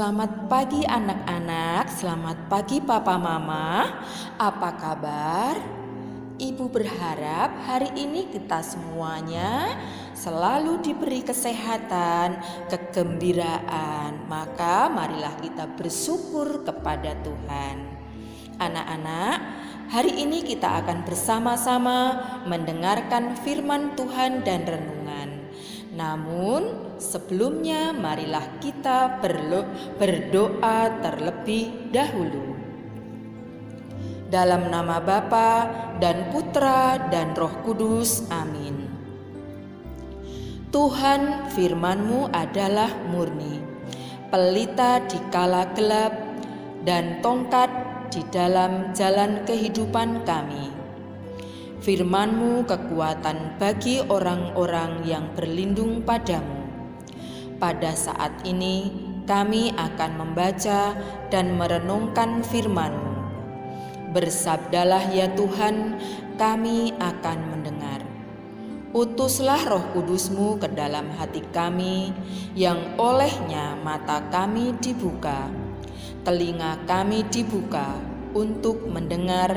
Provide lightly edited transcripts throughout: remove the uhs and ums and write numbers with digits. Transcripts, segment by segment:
Selamat pagi anak-anak, selamat pagi papa mama. Apa kabar? Ibu berharap hari ini kita semuanya selalu diberi kesehatan, kegembiraan. Maka marilah kita bersyukur kepada Tuhan. Anak-anak, hari ini kita akan bersama-sama mendengarkan firman Tuhan dan renungan. Namun sebelumnya marilah kita berdoa terlebih dahulu. Dalam nama Bapa dan Putra dan Roh Kudus, amin. Tuhan, firman-Mu adalah murni, pelita di kala gelap, dan tongkat di dalam jalan kehidupan kami. Firman-Mu kekuatan bagi orang-orang yang berlindung padamu. Pada saat ini kami akan membaca dan merenungkan firman-Mu. Bersabdalah ya Tuhan, kami akan mendengar. Utuslah Roh Kudus-Mu ke dalam hati kami, yang olehnya mata kami dibuka, telinga kami dibuka untuk mendengar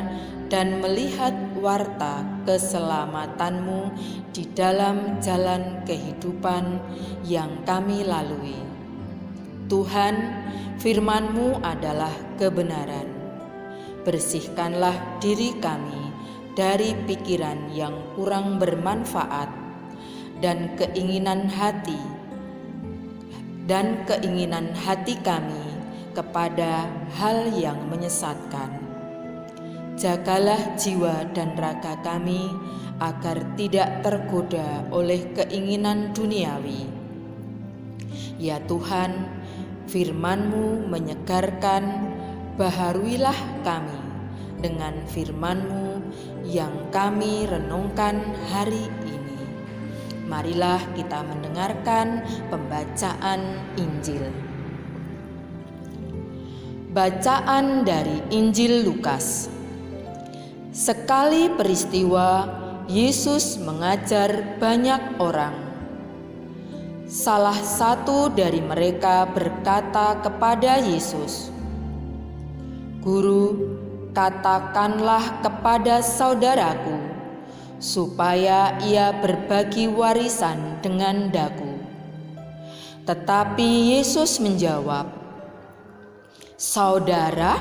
dan melihat warta keselamatan-Mu di dalam jalan kehidupan yang kami lalui. Tuhan, firman-Mu adalah kebenaran. Bersihkanlah diri kami dari pikiran yang kurang bermanfaat dan keinginan hati kami kepada hal yang menyesatkan. Jagalah jiwa dan raga kami agar tidak tergoda oleh keinginan duniawi. Ya Tuhan, firman-Mu menyegarkan, baharuilah kami dengan firman-Mu yang kami renungkan hari ini. Marilah kita mendengarkan pembacaan Injil. Bacaan dari Injil Lukas. Sekali peristiwa, Yesus mengajar banyak orang. Salah satu dari mereka berkata kepada Yesus, "Guru, katakanlah kepada saudaraku, supaya ia berbagi warisan dengan daku." Tetapi Yesus menjawab, "Saudara,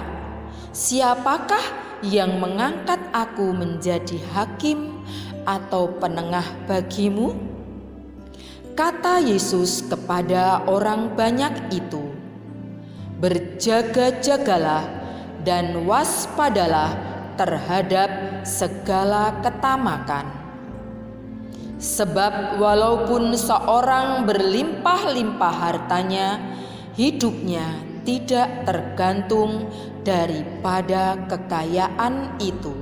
siapakah yang mengangkat aku menjadi hakim atau penengah bagimu?" Kata Yesus kepada orang banyak itu, "Berjaga-jagalah dan waspadalah terhadap segala ketamakan. Sebab walaupun seorang berlimpah-limpah hartanya, hidupnya tidak tergantung daripada kekayaan itu."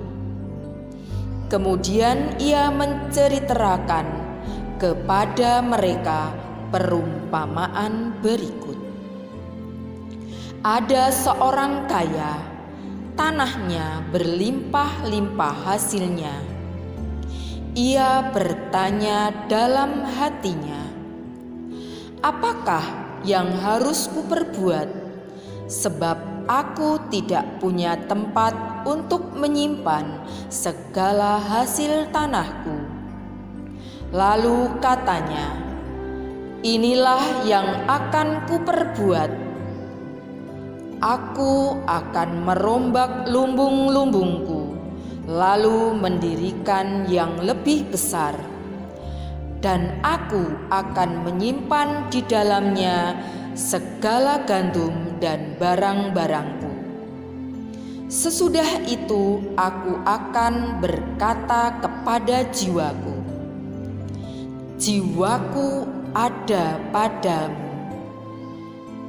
Kemudian ia menceritakan kepada mereka perumpamaan berikut. Ada seorang kaya, tanahnya berlimpah-limpah hasilnya. Ia bertanya dalam hatinya, "Apakah yang harus kuperbuat? Sebab aku tidak punya tempat untuk menyimpan segala hasil tanahku." Lalu katanya, "Inilah yang akan kuperbuat. Aku akan merombak lumbung-lumbungku, lalu mendirikan yang lebih besar, dan aku akan menyimpan di dalamnya segala gandum dan barang-barangku. Sesudah itu aku akan berkata kepada jiwaku, jiwaku ada padamu.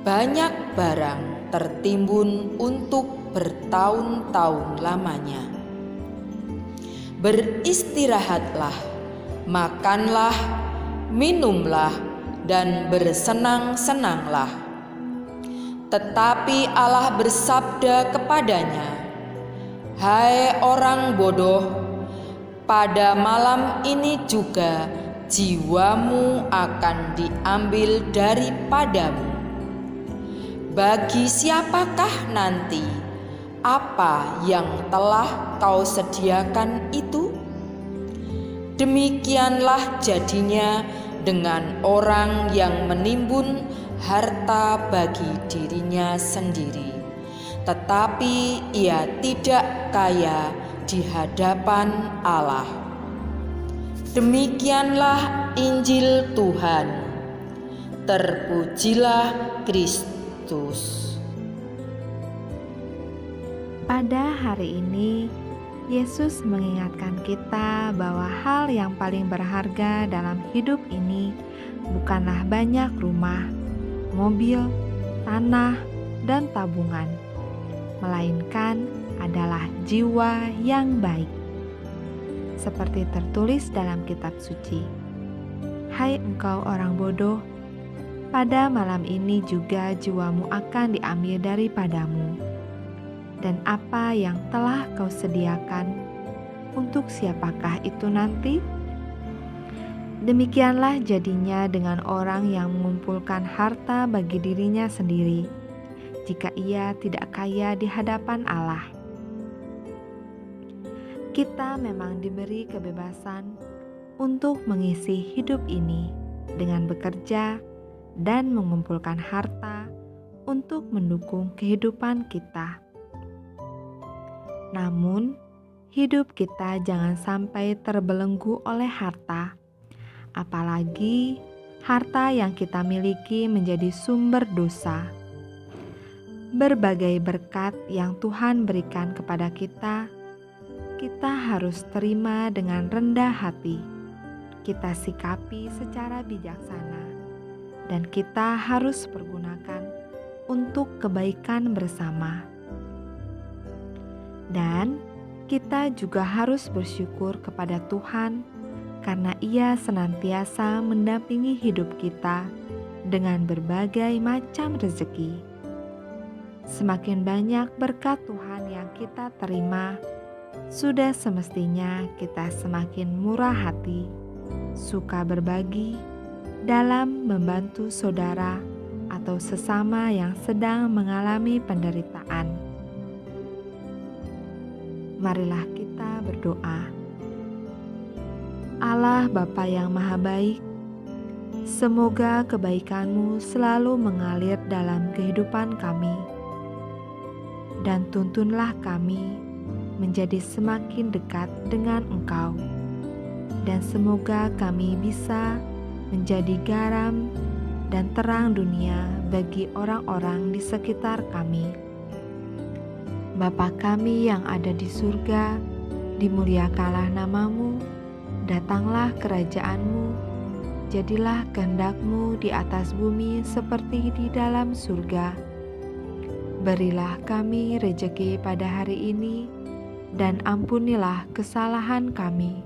Banyak barang tertimbun untuk bertahun-tahun lamanya. Beristirahatlah, makanlah, minumlah, dan bersenang-senanglah." Tetapi Allah bersabda kepadanya, "Hai orang bodoh, pada malam ini juga jiwamu akan diambil daripadamu. Bagi siapakah nanti apa yang telah kau sediakan itu? Demikianlah jadinya dengan orang yang menimbun harta bagi dirinya sendiri, tetapi ia tidak kaya di hadapan Allah. Demikianlah Injil Tuhan. Terpujilah Kristus. Pada hari ini, Yesus mengingatkan kita bahwa hal yang paling berharga dalam hidup ini bukanlah banyak rumah, mobil, tanah, dan tabungan, melainkan adalah jiwa yang baik. Seperti tertulis dalam kitab suci, "Hai engkau orang bodoh, pada malam ini juga jiwamu akan diambil daripadamu. Dan apa yang telah kau sediakan, untuk siapakah itu nanti?" Demikianlah jadinya dengan orang yang mengumpulkan harta bagi dirinya sendiri, jika ia tidak kaya di hadapan Allah. Kita memang diberi kebebasan untuk mengisi hidup ini dengan bekerja dan mengumpulkan harta untuk mendukung kehidupan kita. Namun, hidup kita jangan sampai terbelenggu oleh harta, apalagi harta yang kita miliki menjadi sumber dosa. Berbagai berkat yang Tuhan berikan kepada kita harus terima dengan rendah hati. Kita sikapi secara bijaksana, dan kita harus pergunakan untuk kebaikan bersama. Dan kita juga harus bersyukur kepada Tuhan karena Ia senantiasa mendampingi hidup kita dengan berbagai macam rezeki. Semakin banyak berkat Tuhan yang kita terima, sudah semestinya kita semakin murah hati, suka berbagi dalam membantu saudara atau sesama yang sedang mengalami penderitaan. Marilah kita berdoa. Allah Bapa yang Maha Baik, semoga kebaikan-Mu selalu mengalir dalam kehidupan kami, dan tuntunlah kami menjadi semakin dekat dengan Engkau, dan semoga kami bisa menjadi garam dan terang dunia bagi orang-orang di sekitar kami. Bapa kami yang ada di surga, dimuliakanlah nama-Mu, datanglah kerajaan-Mu, jadilah kehendak-Mu di atas bumi seperti di dalam surga. Berilah kami rejeki pada hari ini, dan ampunilah kesalahan kami,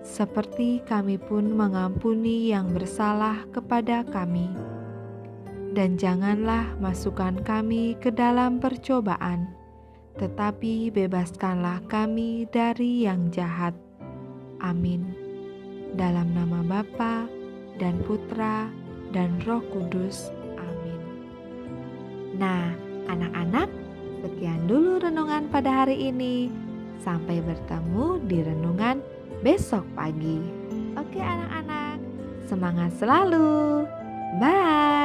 seperti kami pun mengampuni yang bersalah kepada kami. Dan janganlah masukkan kami ke dalam percobaan, tetapi bebaskanlah kami dari yang jahat. Amin. Dalam nama Bapa dan Putra dan Roh Kudus. Amin. Nah, anak-anak, sekian dulu renungan pada hari ini. Sampai bertemu di renungan besok pagi. Oke anak-anak, semangat selalu. Bye.